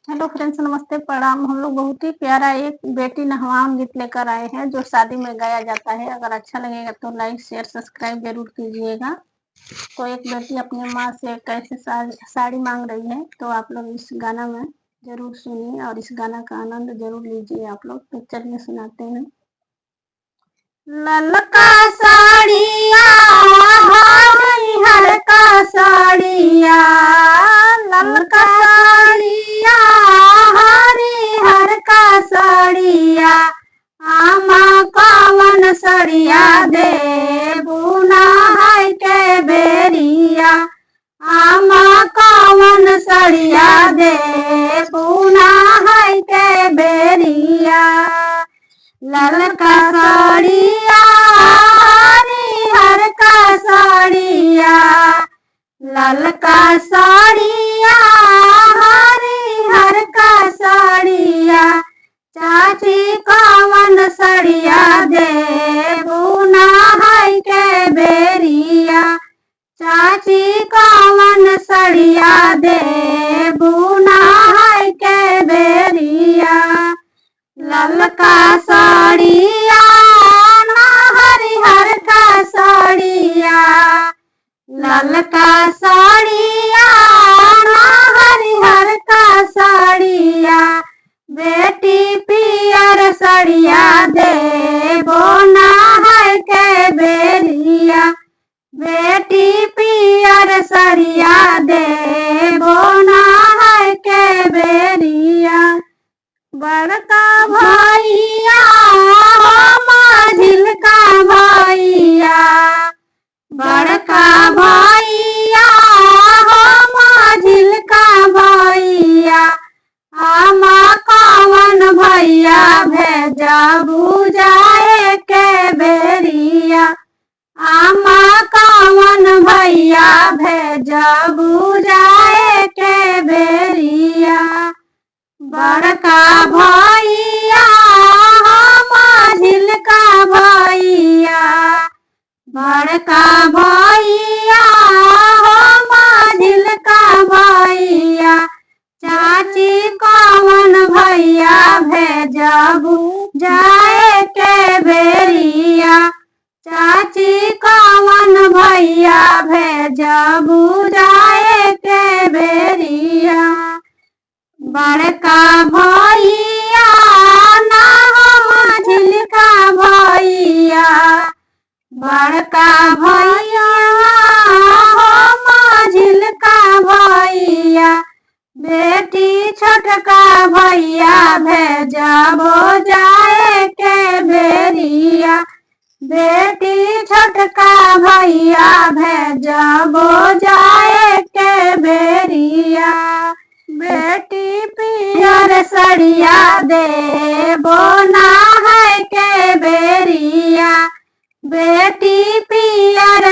Hello friends, नमस्ते, प्रणाम। हम लोग बहुत ही प्यारा एक बेटी नहवान गीत लेकर आए हैं जो शादी में गाया जाता है। अगर अच्छा लगेगा तो लाइक शेयर सब्सक्राइब जरूर कीजिएगा। तो एक बेटी अपनी माँ से कैसे साड़ी मांग रही है, तो आप लोग इस गाना में जरूर सुनिए और इस गाना का आनंद जरूर लीजिए आप लोग। तो चलिए सुनाते हैं। ललका साड़िया हर का साड़िया, ललका साड़िया हर का साड़िया, आमा कवन सड़िया दे बुना है के बेरिया, आमा कवन सड़िया दे बुना है के बेरिया। ललका साड़िया हर का साड़िया, ललका साड़िया हर का साड़िया, चाची कवन सड़िया दे बुना है के बेरिया, चाची कवन सड़िया दे बुना है के बेरिया। ललका साड़िया हर का साड़िया, ललका साड़िया हर का साड़िया, बेटी पियर सड़िया दे बोना है के बेरिया, बेटी पियर सड़िया दे बोना है के बेरिया। बड़का भैया माझिल का भैया, बड़का भैया माझिल का भैया, आमा कवन भैया भेजा बुझाए के बेरिया, आमा कवन भैया भेजा बुझाए के बेरिया। बड़का भैया माझिल का भैया, बड़का भैया माझिल का भैया, चाची कवन भैया भेजा बुझाए के बेरिया, चाची कवन भैया भेजा बुझाए के बेरिया। बड़का भैया माझिल का भैया, बड़का भैया माझिल का भैया, बेटी छोटका भैया भेजा बुझाए के बेरिया, बेटी छोटका भैया भेजा बुझाए के बेरिया। बेटी पियर सड़िया दे बोना है के बेरिया, बेटी पियर